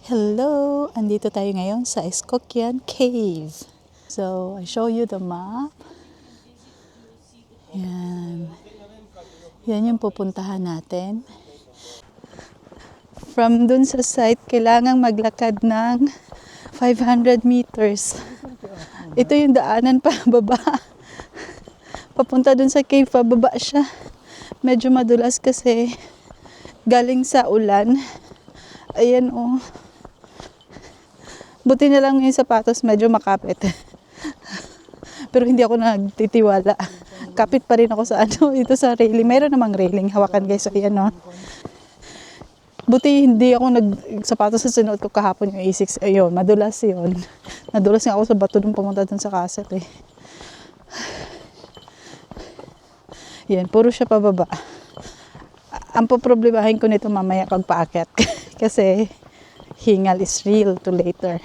Hello! Andito tayo ngayon sa Skokyan Cave. So, I show you the map. Yan. Yan yung pupuntahan natin. From dun sa site, kailangang maglakad ng 500 meters. Ito yung daanan pa baba. Papunta dun sa cave, pababa siya. Medyo madulas kasi galing sa ulan. Ayan oh. Buti na lang yung sapatos medyo makapit. Pero hindi ako nagtitiwala. Kapit pa rin ako sa ito sa railing. Mayroon namang railing. Hawakan guys. Ayan no. Buti hindi ako sapatos sa sinuot ko kahapon yung A6. Ayun, madulas yun. Nadulas nga ako sa bato nung pumunta dun sa kaset eh. Yan, puro siya pababa. Ang poproblemahin ko nito mamaya pag paakyat. Kasi hingal is real to later.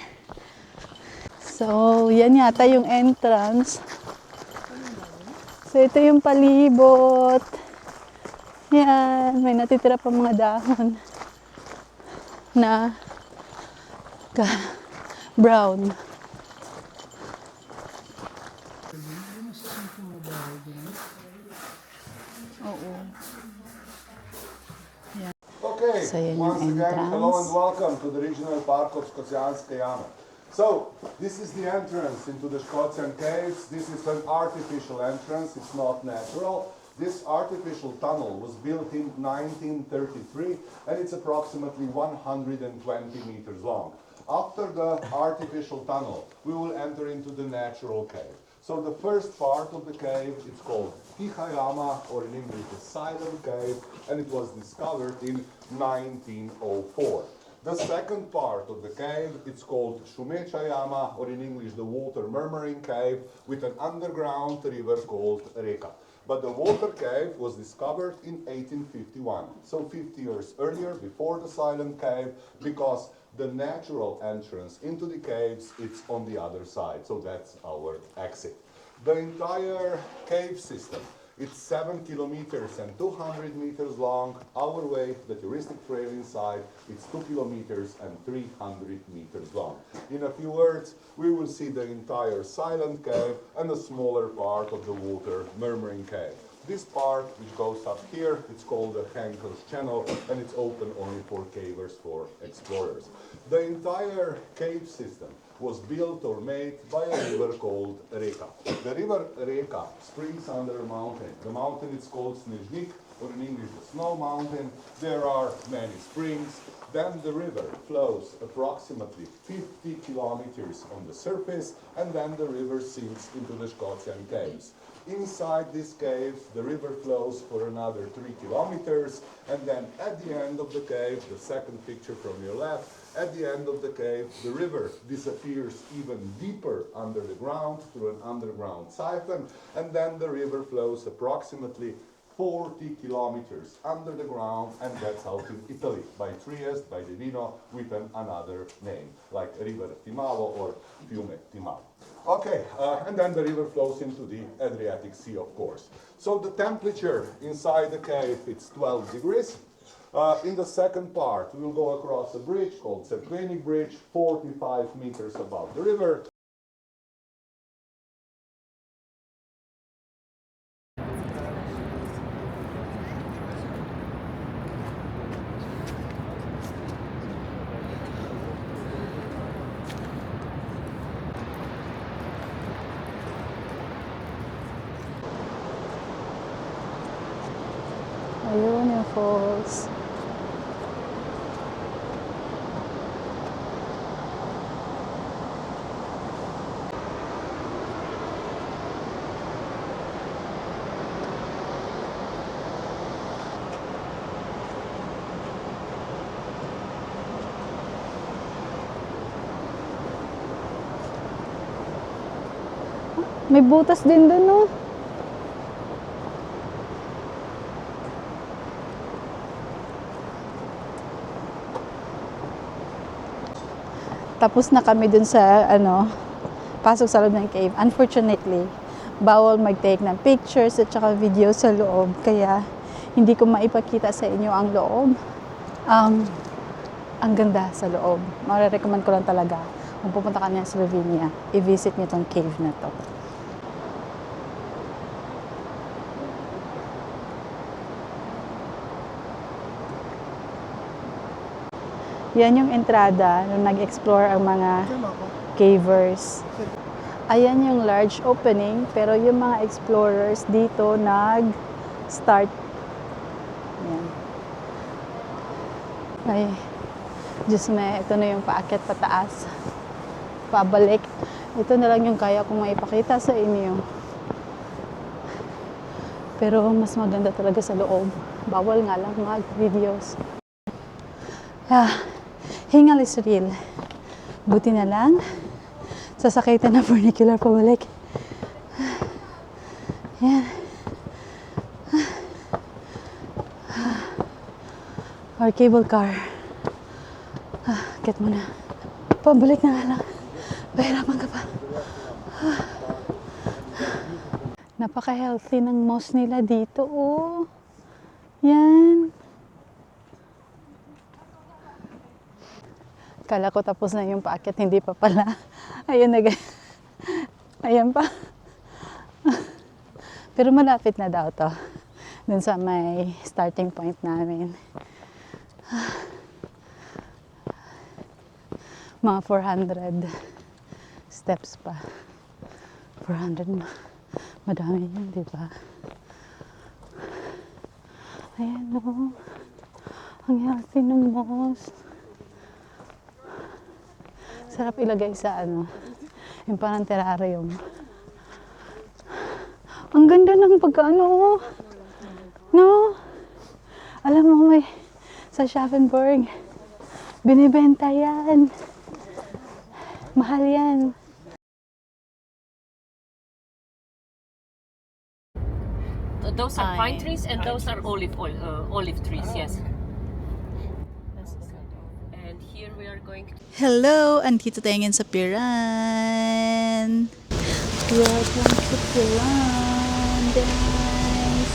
So, yan yata yung entrance. So, ito yung palibot. Yan, may natitira pa mga dahon na brown. Oo. Yan. Okay, So, yan yung once again, hello and entrance. welcome to the regional park of Skocjanska Jama. So, this is the entrance into the Skocjan Caves. This is an artificial entrance, it's not natural. This artificial tunnel was built in 1933 and it's approximately 120 meters long. After the artificial tunnel, we will enter into the natural cave. So the first part of the cave, it's called Ticha Jama, or in English the Silent Cave, and it was discovered in 1904. The second part of the cave, it's called Shumecha Jama, or in English the Water Murmuring Cave, with an underground river called Reka. But the water cave was discovered in 1851, so 50 years earlier, before the Silent Cave, because the natural entrance into the caves, it's on the other side, so that's our exit. The entire cave system, it's 7 kilometers and 200 meters long. Our way, the touristic trail inside, it's 2 kilometers and 300 meters long. In a few words, we will see the entire Silent Cave and a smaller part of the Water Murmuring Cave. This part, which goes up here, it's called the Henkel's Channel, and it's open only for cavers, for explorers. The entire cave system was built or made by a river called Reka. The river Reka springs under a mountain. The mountain is called Snezhnik, or in English the Snow Mountain. There are many springs. Then the river flows approximately 50 kilometers on the surface, and then the river sinks into the Skocjan Caves. Inside these caves, the river flows for another 3 kilometers, and then at the end of the cave, the second picture from your left, at the end of the cave, the river disappears even deeper under the ground through an underground siphon, and then the river flows approximately 40 kilometers under the ground, and that's out in Italy, by Trieste, by Divino, with another name, like River Timavo or Fiume Timavo. Okay, and then the river flows into the Adriatic Sea, of course. So the temperature inside the cave, it's 12 degrees. In the second part, we will go across a bridge called Cerkvenik Bridge, 45 meters above the river. Ayun yung falls. May butas din dun, no? Tapos na kami dun sa, pasok sa loob ng cave. Unfortunately, bawal mag-take ng pictures at saka video sa loob. Kaya, hindi ko maipakita sa inyo ang loob. Ang ganda sa loob. Marirecommend ko lang talaga. Kung pupunta ka na sa Slovenia, i-visit niyo tong cave na to. Yan yung entrada nung nag-explore ang mga cavers. Ayan yung large opening, pero yung mga explorers dito nag-start. Ayan. Ay, Diyos me, ito na yung paakyat pataas. Pabalik. Ito na lang yung kaya kong maipakita sa inyo. Pero mas maganda talaga sa loob. Bawal nga lang mag-videos. Hingal is real. Buti na lang, sasakay tayo ng funicular pabalik. Yan. Or cable car. Get mo na. Pabalik na nga lang. Bahirapan ka pa. Napaka-healthy ng moss nila dito, oh. Yan. Kala ko tapos na yung paakyat, hindi pa pala. Ayan na. Ayan pa. Pero malapit na daw to. Dun sa may starting point namin. Mga 400 steps pa. 400 madami yun, di ba? Ayan, no. Ang healthy ng moss. Sarap ilagay sa yung parang terrarium. Ang ganda ng pagkaano, no? Alam mo, may sa Schaffenburg, binibenta yan. Mahal yan. Those are pine trees and those are olive trees, yes. And here we are going to... Hello! Andito tayo ngayon sa Piran. Welcome to Piran, guys!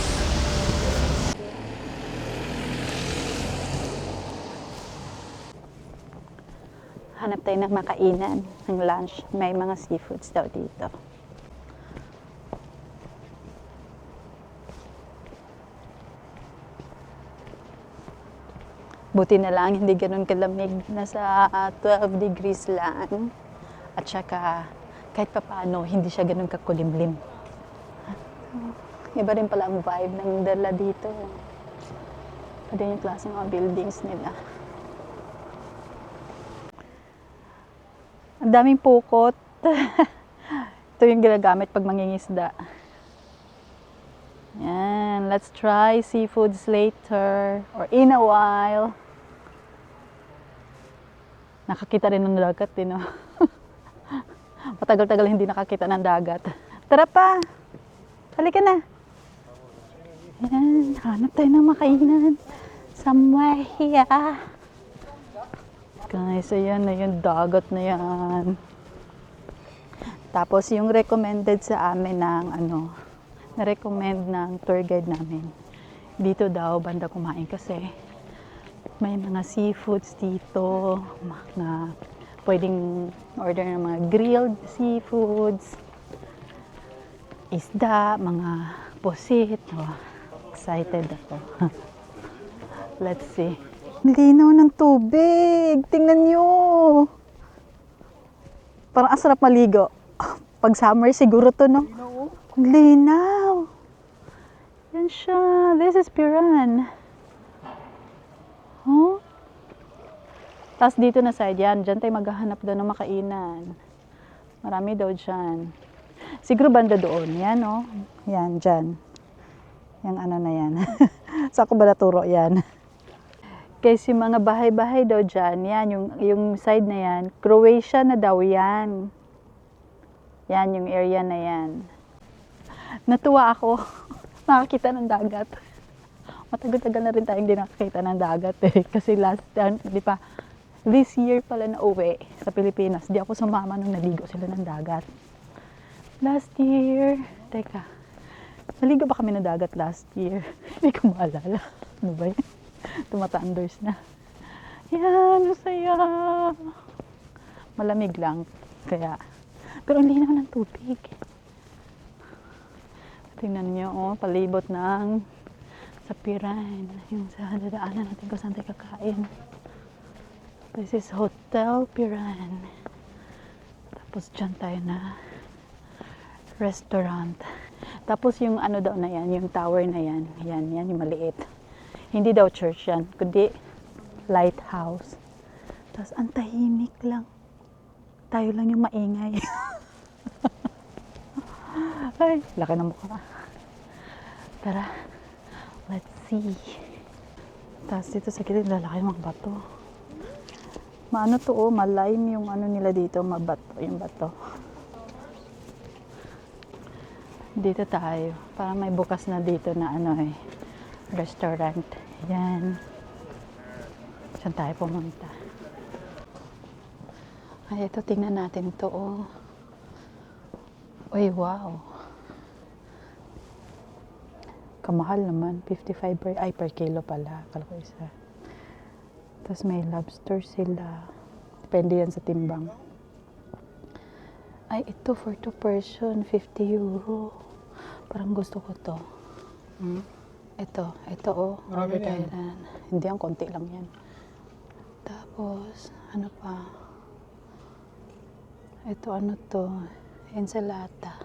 Hanap tayo ng makainan, ng lunch. May mga seafoods daw dito. Buti na lang, hindi ganun kalamig. Nasa 12 degrees lang. At saka, kahit papaano, hindi siya ganun kakulimlim. Iba rin pala ang vibe ng dala dito. Iba din yung klase ng mga buildings nila. Ang daming pukot. Ito yung ginagamit pag mangingisda. Yan, let's try seafoods later or in a while. Nakakita rin ng dagat din, no? Matagal-tagal hindi nakakita ng dagat. Tara pa! Halika na! Yan, hanap tayo ng makainan. Somewhere here. Guys, ayan na yung dagat na yan. Tapos yung recommended sa amin ng na-recommend ng tour guide namin. Dito daw banda kumain kasi may mga seafoods dito na pwedeng order ng mga grilled seafoods, isda, mga pusit. Oh, excited ako. Let's see. Linaw ng tubig. Tingnan nyo. Parang asarap maligo. Pag summer siguro to, no? Linaw. Yan siya. This is Piran. Huh? Tapos dito na side yan. Diyan tayo maghahanap daw ng makainan. Marami daw dyan. Siguro banda doon. Yan, oh. Yan, dyan. Yung na yan. Saan ko ba naturo yan? Kasi yung mga bahay-bahay daw dyan, yan, yung side na yan, Croatia na daw yan. Yan, yung area na yan. Natuwa ako. Nakakita ng dagat. Matagal-tagal na rin tayong hindi nakakita ng dagat eh. Kasi this year pala na uwi sa Pilipinas. Di ako sumama nung naligo sila ng dagat. Last year, teka, naligo ba kami ng dagat last year? Hindi ko maalala. Ano ba yun? Tumatanders na. Yan, masaya. Malamig lang. Kaya, pero ang linaw ng tubig. Tingnan niyo, oh, palibot ng Sapiran. Yung sa dadaanan natin kung saan tayo kakain. This is Hotel Piran. Tapos dyan tayo na restaurant. Tapos yung ano daw na yan, yung tower na yan. Yan yung maliit. Hindi daw church yan, kundi lighthouse. Tapos ang tahimik lang. Tayo lang yung maingay. Ay, laki ng mukha. Tara, let's see. Tapos dito sa gilid, lalaki yung mga bato. Maano to, oh, malime yung ano nila dito, mabato, yung bato. Dito tayo, parang may bukas na dito na ano eh, restaurant. Yan. Saan tayo pumunta? Ay, ito, tingnan natin to, oh. Uy, wow. Kamahal naman, 55 per kilo pala. Akala ko isa. Tapos may lobster sila. Depende yan sa timbang. Ay, ito for 2 person, 50 euro. Parang gusto ko to. Ito oh. Order tayo na. Hindi, ang konti lang yan. Tapos, ano pa? Ito, ano to? Ensalada.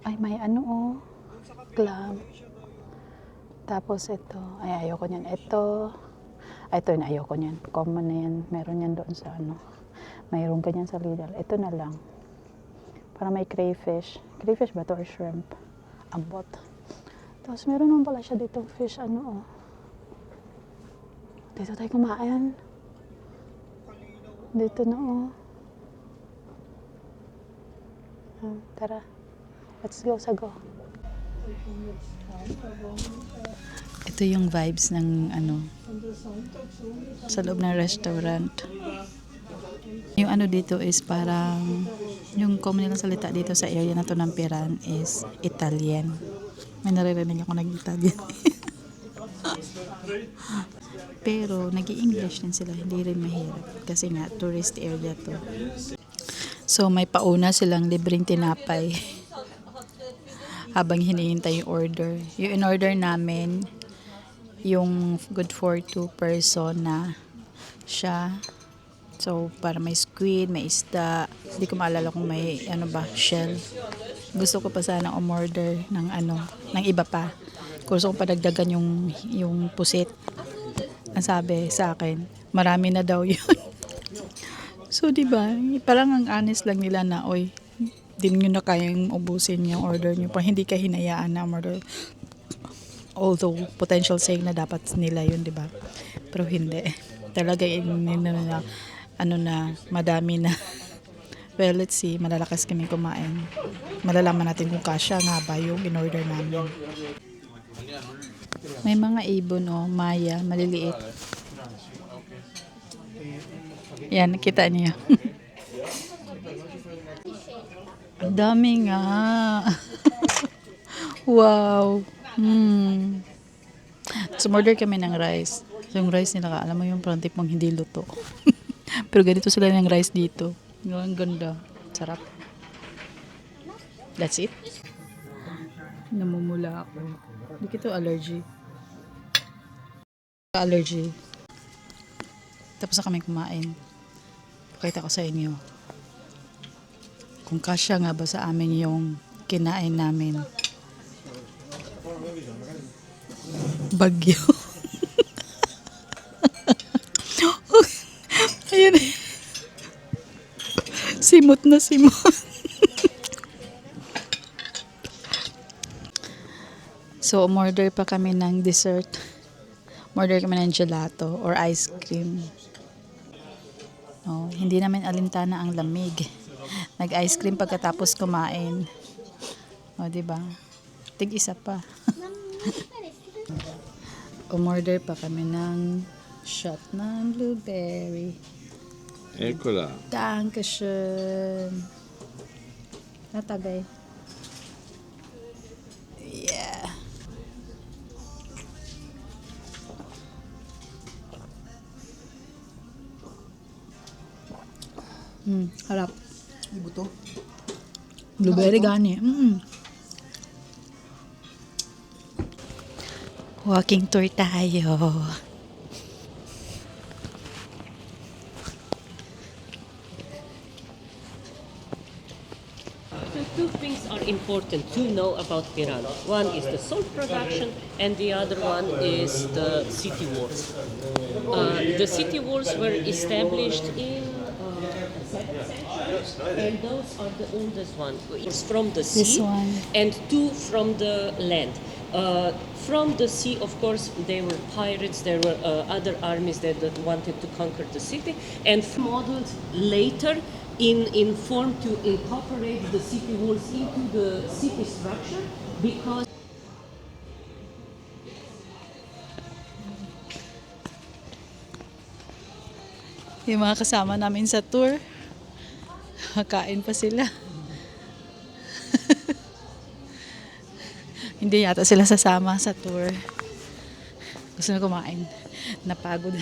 Ay, may ano oh. Clam. Tapos ito. Ay, ayoko niyan. Ito. Ay, ito na ayoko niyan. Common na yan. Meron yan doon sa ano. Mayroon ganyan sa Lidl. Ito na lang. Para may crayfish. Crayfish ba to or shrimp? Abot. Tapos meron naman pala siya ditong fish. Ano oh. Dito tayo kumain. Dito na oh. Tara. Let's go sa go. Ito yung vibes ng ano sa loob ng restaurant. Yung ano dito is parang yung common nilang salita dito sa area na to ng Piran is Italian. May naririnig ako nag-Italian. Pero nag-i-English din sila, hindi rin mahirap kasi nga tourist area to. So may pauna silang libreng tinapay habang hinihintay yung order. Yung in-order namin, yung good for 2 person na siya. So para may squid, may isda. Hindi ko maalala kung may ano ba, shell. Gusto ko pa sana umorder ng ano, ng iba pa. Gusto ko padagdagan yung pusit. Ang sabi sa akin, marami na daw yun. So, di ba, parang ang honest lang nila na, oy, di nyo na kayang ubusin yung order nyo pa. Hindi ka hinayaan na order. Although, potential saying na dapat nila yun, di ba? Pero hindi. Talaga, ano na, madami na. Well, let's see, malalakas kami kumain. Malalaman natin kung kasya nga ba yung in-order namin. May mga ibon, oh, maya, maliliit. Yan, nakita niyo. Ang dami nga. Wow. So, order kami ng rice. So, yung rice nila, alam mo yung parang tipong hindi luto. Pero ganito sila ng rice dito. Ang ganda. Sarap. That's it. Namumula ako. Hindi kito allergy. Allergy. Tapos na kami kumain. Pakita ko sa inyo kung kasya nga ba sa amin yung kinain namin. Bagyo. Ayan. Simot na simot. So, umorder pa kami ng dessert. Umorder kami ng gelato or ice cream. Oh, hindi namin alintana ang lamig. Nag-ice cream pagkatapos kumain. O, diba? Tig-isa pa. Umorder pa kami ng shot ng blueberry. Eccola. Dankeschön. Natagay. Yeah. Harap. Blueberry gani. Walking tour tayo. So two things are important to know about Iran. One is the salt production, and the other one is the city walls. The city walls were established in 7th century, and those are the oldest ones. It's from the sea, This one. and two from the land. From the sea, of course, there were pirates, there were other armies that wanted to conquer the city, and modeled later in form to incorporate the city walls into the city structure, because Yung mga kasama namin sa tour, kain pa sila. Hindi yata sila sasama sa tour. Gusto na kumain. Napagod.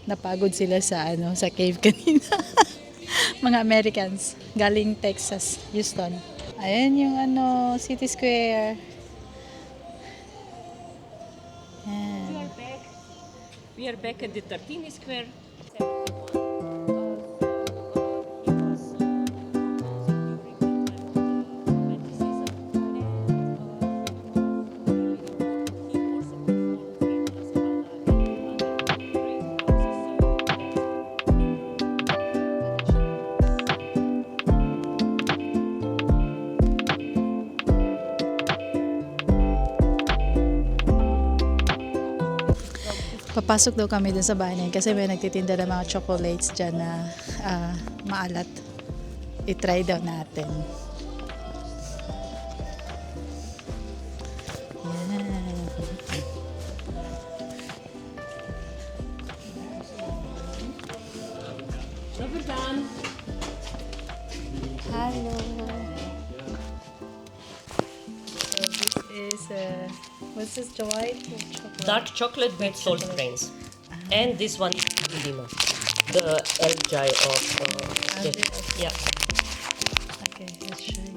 Napagod sila sa cave kanina. Mga Americans galing Texas, Houston. Ayan yung City Square. Yan. we are back at the Tartini Square. Papasok daw kami dun sa bahay na yun kasi may nagtitinda ng mga chocolates dyan na maalat. I-try daw natin. Yan. Never done. Hello. So this is what's this white chocolate? Dark chocolate with salt grains. And this one is Lima, the Eljai of yeah. Okay, let's try it.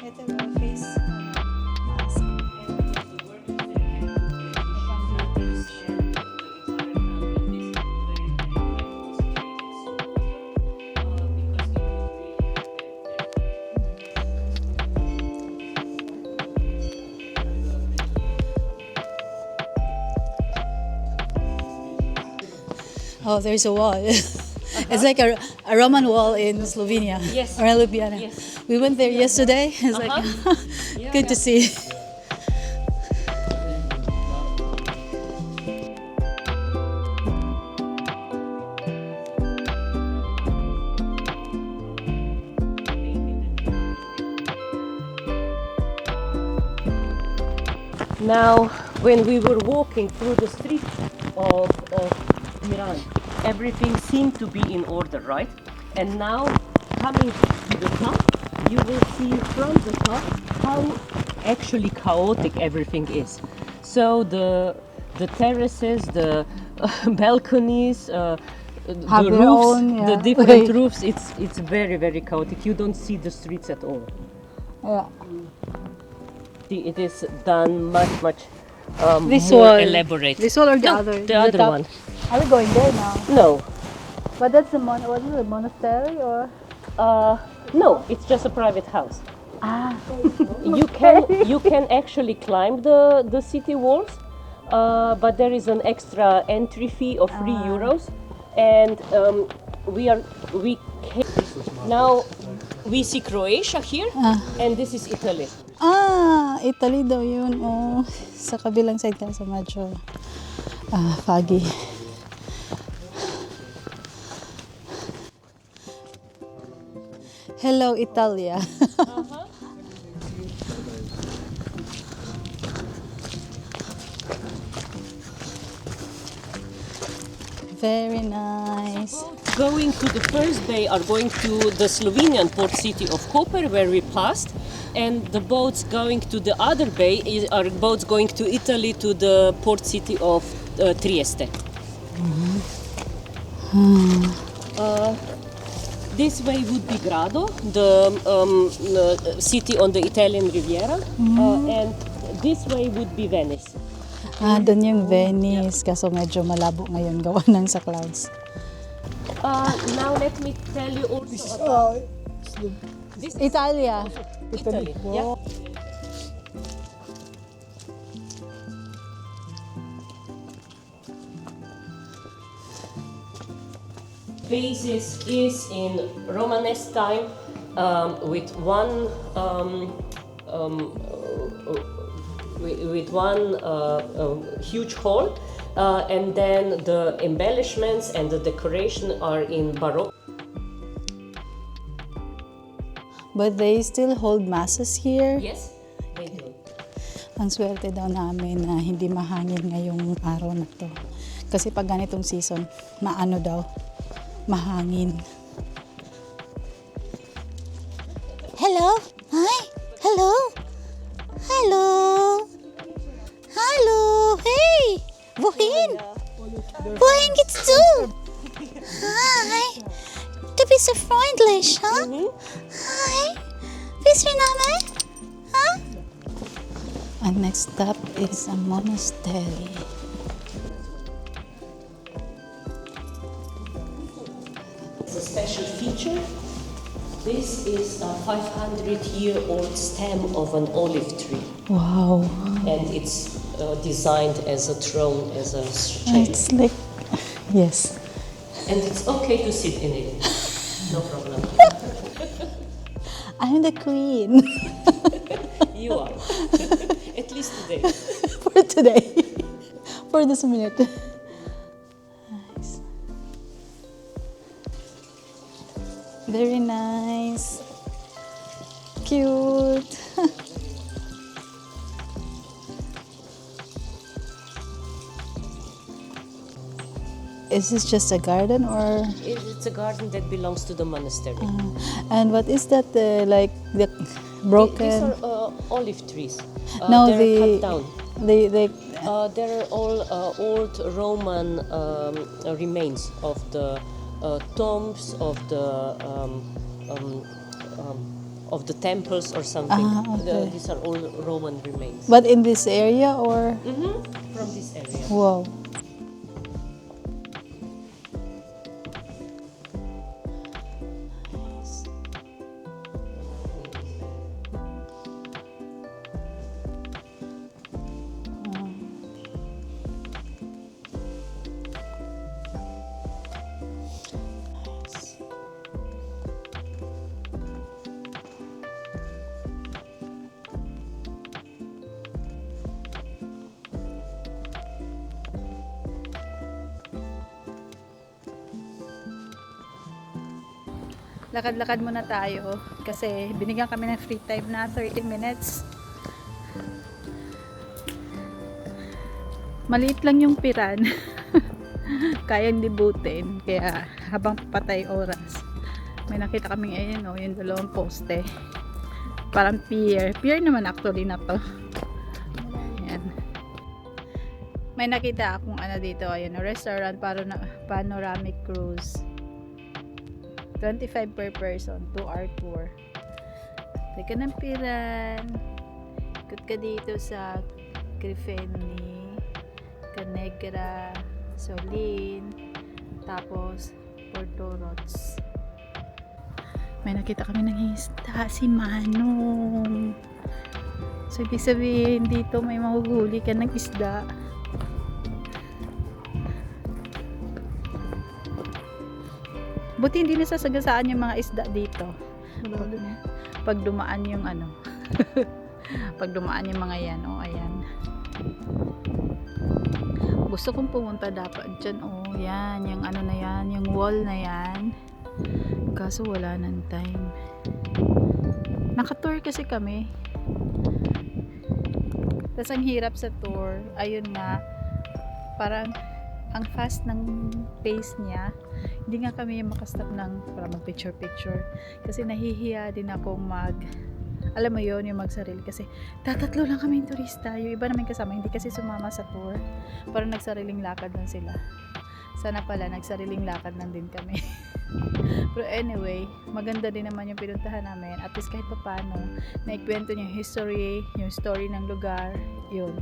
Ito ba face mask? Oh, there's a wall. It's like a Roman wall in Slovenia. Yes. Or in Ljubljana. Yes. We went there yesterday. It's like good to see. Now, when we were walking through the streets of Iran, everything seemed to be in order, right? And now, coming to the top, you will see from the top how actually chaotic everything is. So the terraces, the balconies, the Have their roofs, own, the yeah. different roofs, it's very, very chaotic. You don't see the streets at all. Yeah. It is done much This more one. elaborate. This one or the No, other? the other top? one. Are we going there now? No, But that's the what is it, monastery or? no, it's just a private house. Ah. You can actually climb the city walls, but there is an extra entry fee of 3 euros, and now we see Croatia here, and this is Italy. Italy daw yun. Oh, sa kabilang side ka sa medyo foggy. Hello, Italia. Very nice. Going to the first bay are going to the Slovenian port city of Koper, where we passed, and the boats going to the other bay are boats going to Italy, to the port city of Trieste. This way would be Grado, the city on the Italian Riviera, and this way would be Venice. Doon yung Venice. Kaso medyo malabo ngayon gawa ng sa clouds. Now let me tell you also about this is Italia. Italy. Yeah. Basis is in Romanesque time with one huge hall, and then the embellishments and the decoration are in Baroque. But they still hold masses here. Yes, they do. Ang swerte daw namin na hindi mahangin ngayong araw na to. Kasi pag ganitong season, maano daw, mahangin. Hello? Hi? Hello? Hello? Hallo? Hey! Wohin? Wohin geht's du? Hi! Du bist so freundlich, ha? Hi! Wie ist Ihr Name? Ha? Our next stop is a monastery. It's a special feature. This is a 500-year-old stem of an olive tree, Wow. and it's designed as a throne, as a shape. It's like, yes. And it's okay to sit in it. No problem. I'm the queen You are. At least today. for today. For this minute. Nice. Very nice. Cute. Is this just a garden or? It's a garden that belongs to the monastery. And what is that? Like the These broken? are olive trees. No, they're cut down. they They're all old Roman remains of the tombs of the temples or something. Okay. These are all Roman remains. But in this area or? From this area. Wow. Lakad-lakad muna tayo kasi binigyan kami ng free time na 30 minutes. Maliit lang yung piran. Kayang dibutin. Kaya habang patay oras. May nakita kaming ayun yung dalawang poste. Parang pier. Pier naman actually na to. Ayan. May nakita akong dito. Ayan, restaurant panoramic cruise. 25 per person, 2-hour tour. Teka ng piran. Ikot ka dito sa Grifeni, Canegra, Solin, tapos Porto Rods. May nakita kami ng isda, si Manong. So, ibig sabihin dito may mahuhuli ka ng isda. Buti hindi nasasagasaan yung mga isda dito. Pag dumaan yung pag dumaan yung mga yan, ayan. Gusto kong pumunta dapat dyan, yan, yung na yan, yung wall na yan. Kaso wala nang time. Naka-tour kasi kami. Tapos ang hirap sa tour, ayun nga, parang ang fast ng pace niya. Hindi nga kami makastop para mag-picture-picture. Kasi nahihiya din akong alam mo yun, yung magsarili. Kasi tatatlo lang kami yung turista. Yung iba naman kasama, hindi kasi sumama sa tour. Parang nagsariling lakad lang sila. Sana pala nagsariling lakad lang din kami. Pero anyway, maganda din naman yung pinuntahan namin. At least kahit pa paano, naikwento niya yung history, yung story ng lugar, yun.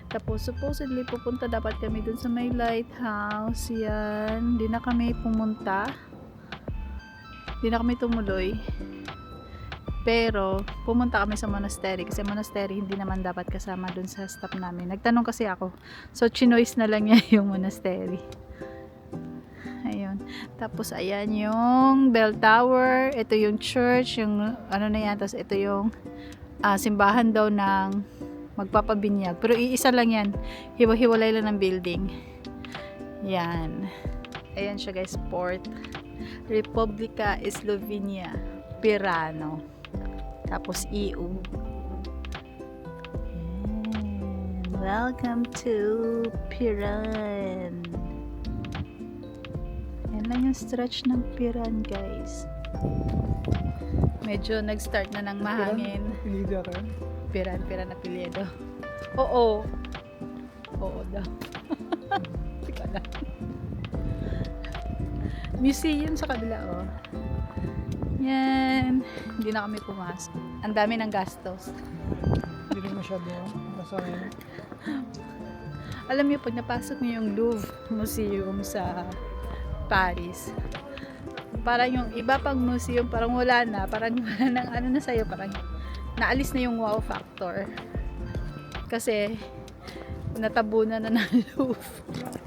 Tapos supposedly pupunta dapat kami dun sa may lighthouse. Yan, di na kami pumunta. Di na kami tumuloy. Pero pumunta kami sa monastery kasi monastery hindi naman dapat kasama dun sa stop namin. Nagtanong kasi ako. So chinoise na lang niya yung monastery. Ayun. Tapos ayan yung bell tower, ito yung church, yung ano na yan, tapos ito yung simbahan daw ng magpapabinyag. Pero iisa lang yan. Hiwa-hiwalay lang ng building. Yan. Ayan siya guys, Port Republika Slovenia, Pirano. Tapos EU. Yan. Welcome to Piran. Yan lang yung stretch ng Piran guys. Medyo nag-start na ng mahangin. Piran apelyido. Oo. Oo daw. Teka lang. Museum sa kabila, oh. Yan. Hindi na kami pumasok. Ang dami ng gastos. Hindi rin masyado masaya. Alam niyo, pag napasok niyo yung Louvre Museum sa Paris, parang yung iba pang museum, parang wala na. Parang wala nang ano na sa'yo. Parang naalis na yung wow factor. Kasi natabunan na ng Louvre.